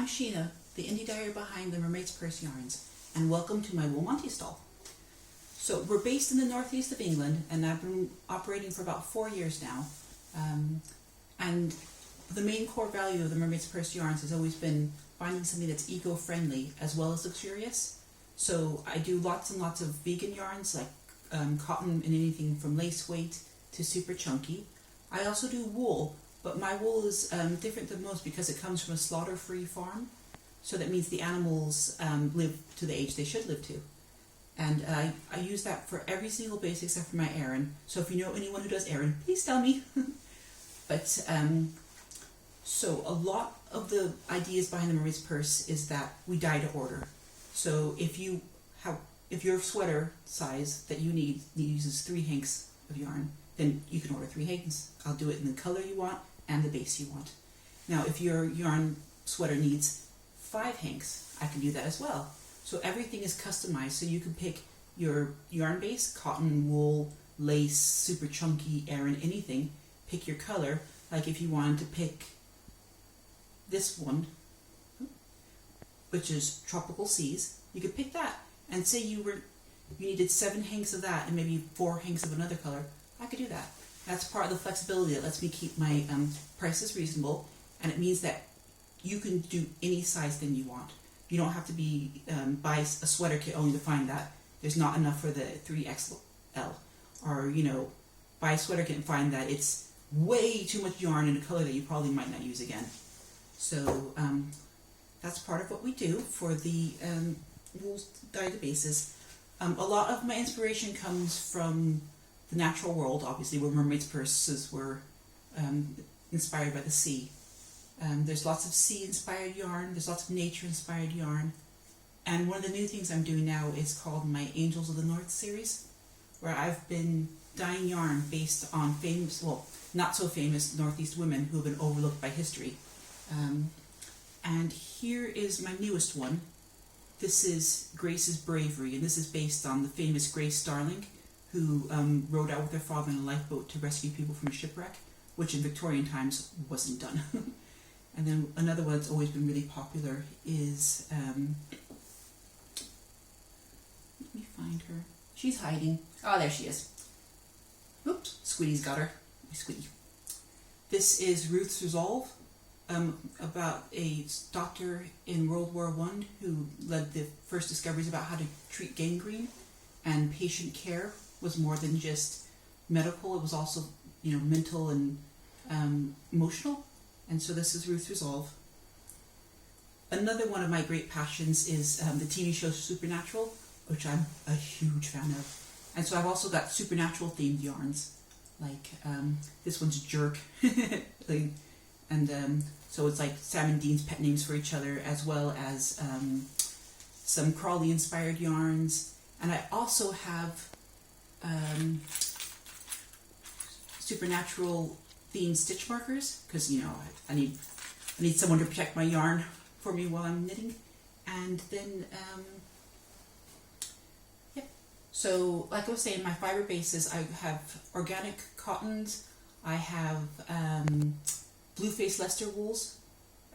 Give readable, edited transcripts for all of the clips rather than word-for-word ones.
I'm Sheena, the indie dyer behind the Mermaid's Purse yarns, and welcome to my Wool Monty stall. So we're based in the northeast of England, and I've been operating for about 4 years now. And the main core value of the Mermaid's Purse yarns has always been finding something that's eco-friendly as well as luxurious. So I do lots and lots of vegan yarns, like cotton and anything from lace weight to super chunky. I also do wool, but my wool is different than most because it comes from a slaughter-free farm. So that means the animals live to the age they should live to. And I use that for every single base except for my Aran. So if you know anyone who does Aran, please tell me. But so a lot of the ideas behind the Mermaid's Purse is that we dye to order. So if your sweater size that you need uses 3 hanks of yarn, then you can order 3 hanks. I'll do it in the color you want and the base you want. Now if your yarn sweater needs 5 hanks, I can do that as well. So everything is customized, so you can pick your yarn base, cotton, wool, lace, super chunky, Aran, anything. Pick your color. Like if you wanted to pick this one, which is Tropical Seas, you could pick that. And say you needed 7 hanks of that and maybe 4 hanks of another color, I could do that. That's part of the flexibility that lets me keep my prices reasonable, and it means that you can do any size thing you want. You don't have to buy a sweater kit only to find that there's not enough for the 3XL, or buy a sweater kit and find that it's way too much yarn in a color that you probably might not use again. So that's part of what we do for the wool dyed bases. A lot of my inspiration comes from the natural world, obviously, where Mermaid's Purses were inspired by the sea. There's lots of sea-inspired yarn, there's lots of nature-inspired yarn, and one of the new things I'm doing now is called my Angels of the North series, where I've been dyeing yarn based on famous, well, not so famous Northeast women who have been overlooked by history. And here is my newest one. This is Grace's Bravery, and this is based on the famous Grace Starling, who rowed out with her father in a lifeboat to rescue people from a shipwreck, which in Victorian times wasn't done. And then another one that's always been really popular is, let me find her. She's hiding. Oh, there she is. Oops, Squiddy's got her. My Squiddy. This is Ruth's Resolve, about a doctor in World War I who led the first discoveries about how to treat gangrene, and patient care was more than just medical, it was also mental and emotional. And so this is Ruth's Resolve. Another one of my great passions is the TV show Supernatural, which I'm a huge fan of. And so I've also got supernatural themed yarns, like this one's Jerk. And so it's like Sam and Dean's pet names for each other, as well as some Crawley inspired yarns. And I also have supernatural themed stitch markers, because I need someone to protect my yarn for me while I'm knitting. And then so like I was saying, my fiber bases, I have organic cottons, I have blue-faced Leicester wools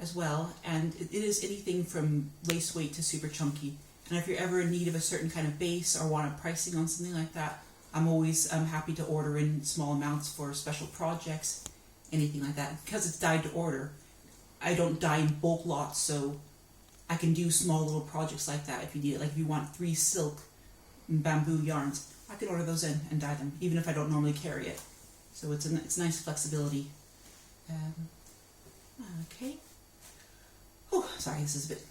as well, and it is anything from lace weight to super chunky. And if you're ever in need of a certain kind of base or want a pricing on something like that, I'm always happy to order in small amounts for special projects, anything like that. Because it's dyed to order, I don't dye in bulk lots, so I can do small little projects like that if you need it. Like if you want 3 silk and bamboo yarns, I can order those in and dye them, even if I don't normally carry it. So it's nice flexibility. Okay. Oh, sorry, this is a bit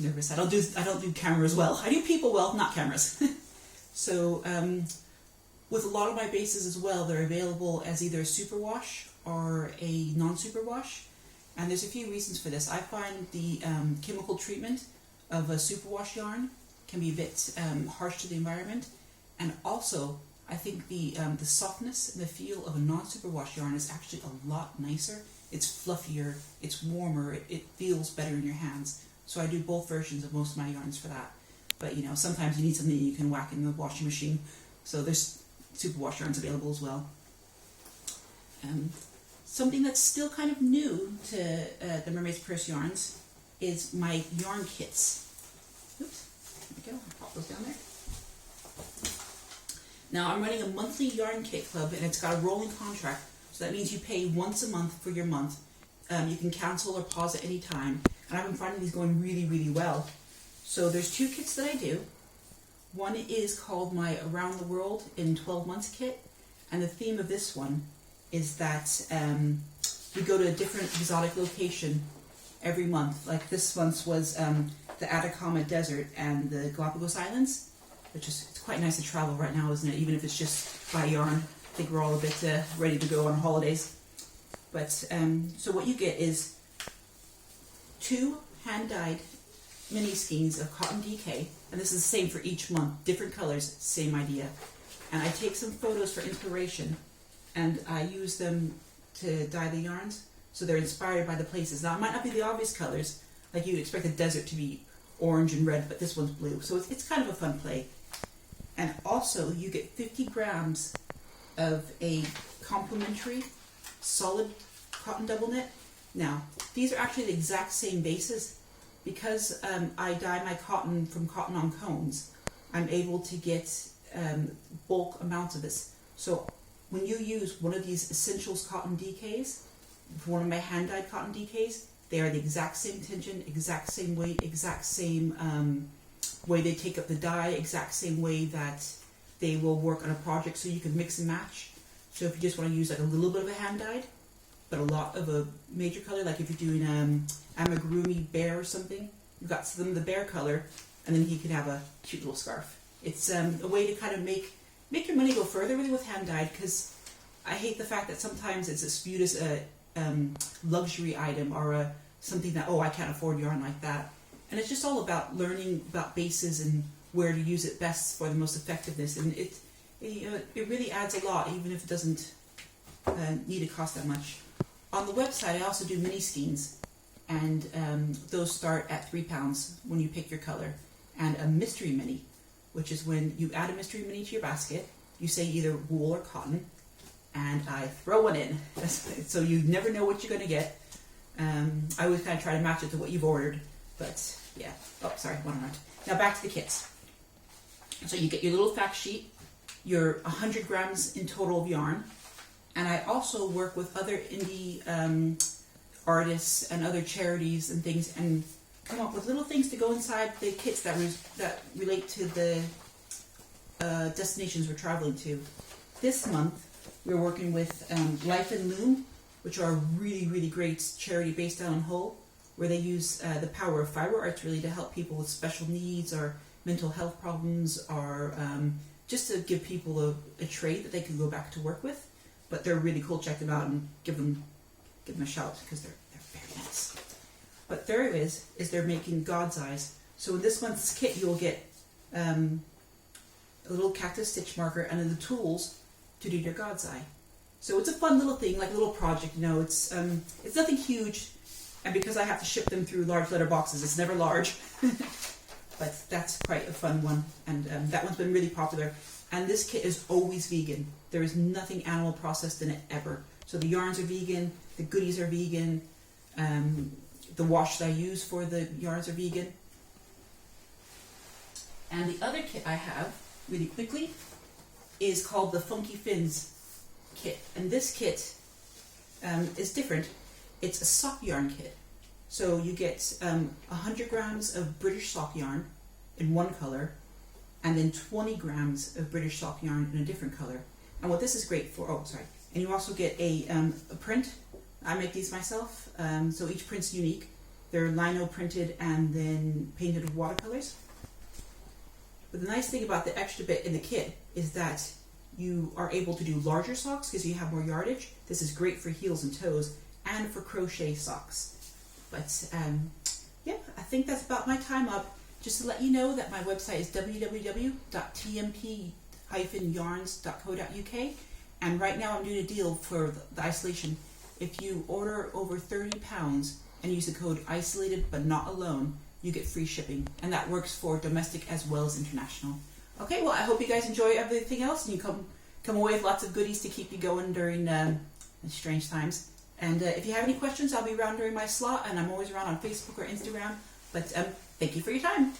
nervous. I don't do cameras well. I do people well, not cameras. So with a lot of my bases as well, they're available as either a superwash or a non-superwash. And there's a few reasons for this. I find the chemical treatment of a superwash yarn can be a bit harsh to the environment, and also I think the softness and the feel of a non-superwash yarn is actually a lot nicer. It's fluffier, it's warmer, it feels better in your hands. So I do both versions of most of my yarns for that. But sometimes you need something you can whack in the washing machine. So there's superwash yarns available as well. Something that's still kind of new to the Mermaid's Purse yarns is my yarn kits. Oops, there we go, I'll pop those down there. Now I'm running a monthly yarn kit club, and it's got a rolling contract, so that means you pay once a month for your month. You can cancel or pause at any time, and I've been finding these going really, really well. So there's 2 kits that I do. One is called my Around the World in 12 Months kit, and the theme of this one is that we go to a different exotic location every month. Like this month was the Atacama Desert and the Galapagos Islands, which is it's quite nice to travel right now, isn't it? Even if it's just by yarn. I think we're all a bit ready to go on holidays. But so what you get is 2 hand-dyed mini skeins of cotton DK, and this is the same for each month, different colors, same idea. And I take some photos for inspiration, and I use them to dye the yarns, so they're inspired by the places. Now, it might not be the obvious colors, like you'd expect the desert to be orange and red, but this one's blue, so it's kind of a fun play. And also, you get 50 grams of a complimentary solid cotton double knit. Now, these are actually the exact same bases. Because I dye my cotton from cotton on cones, I'm able to get bulk amounts of this. So when you use one of these Essentials cotton DKs, one of my hand-dyed cotton DKs, they are the exact same tension, exact same weight, exact same way they take up the dye, exact same way that they will work on a project, so you can mix and match. So if you just want to use like a little bit of a hand-dyed, but a lot of a major color, like if you're doing amigurumi bear or something, you've got some of the bear color, and then he can have a cute little scarf. It's a way to kind of make your money go further really with hand-dyed, because I hate the fact that sometimes it's viewed as a luxury item or something that, oh, I can't afford yarn like that. And it's just all about learning about bases and where to use it best for the most effectiveness. And it really adds a lot, even if it doesn't need to cost that much. On the website, I also do mini skeins, and those start at £3 when you pick your color. And a mystery mini, which is when you add a mystery mini to your basket, you say either wool or cotton, and I throw one in. So you never know what you're going to get. I always kind of try to match it to what you've ordered, but yeah. Oh, sorry, one around. Now back to the kits. So you get your little fact sheet, your 100 grams in total of yarn, and I also work with other indie artists and other charities and things, and come up with little things to go inside the kits that relate to the destinations we're traveling to. This month, we're working with Life in Loom, which are a really, really great charity based down in Hull, where they use the power of fiber arts really to help people with special needs or mental health problems, or just to give people a trade that they can go back to work with. But they're really cool. Check them out and give them a shout, because they're very nice. But there it is they're making God's eyes. So in this month's kit, you'll get a little cactus stitch marker and then the tools to do your God's eye. So it's a fun little thing, like a little project. You know, it's nothing huge, and because I have to ship them through large letter boxes, it's never large. But that's quite a fun one, and that one's been really popular. And this kit is always vegan. There is nothing animal processed in it ever. So the yarns are vegan, the goodies are vegan, the wash that I use for the yarns are vegan. And the other kit I have, really quickly, is called the Funky Fins kit. And this kit is different. It's a sock yarn kit. So you get 100 grams of British sock yarn in one color, and then 20 grams of British sock yarn in a different color. And what this is great for, and you also get a print. I make these myself, so each print's unique. They're lino printed and then painted with watercolors. But the nice thing about the extra bit in the kit is that you are able to do larger socks because you have more yardage. This is great for heels and toes and for crochet socks. But yeah, I think that's about my time up. Just to let you know that my website is www.tmp-yarns.co.uk, and right now I'm doing a deal for the isolation. If you order over £30 and use the code isolated but not alone, you get free shipping, and that works for domestic as well as international. Okay, well, I hope you guys enjoy everything else, and you come away with lots of goodies to keep you going during strange times. And if you have any questions, I'll be around during my slot, and I'm always around on Facebook or Instagram. But thank you for your time.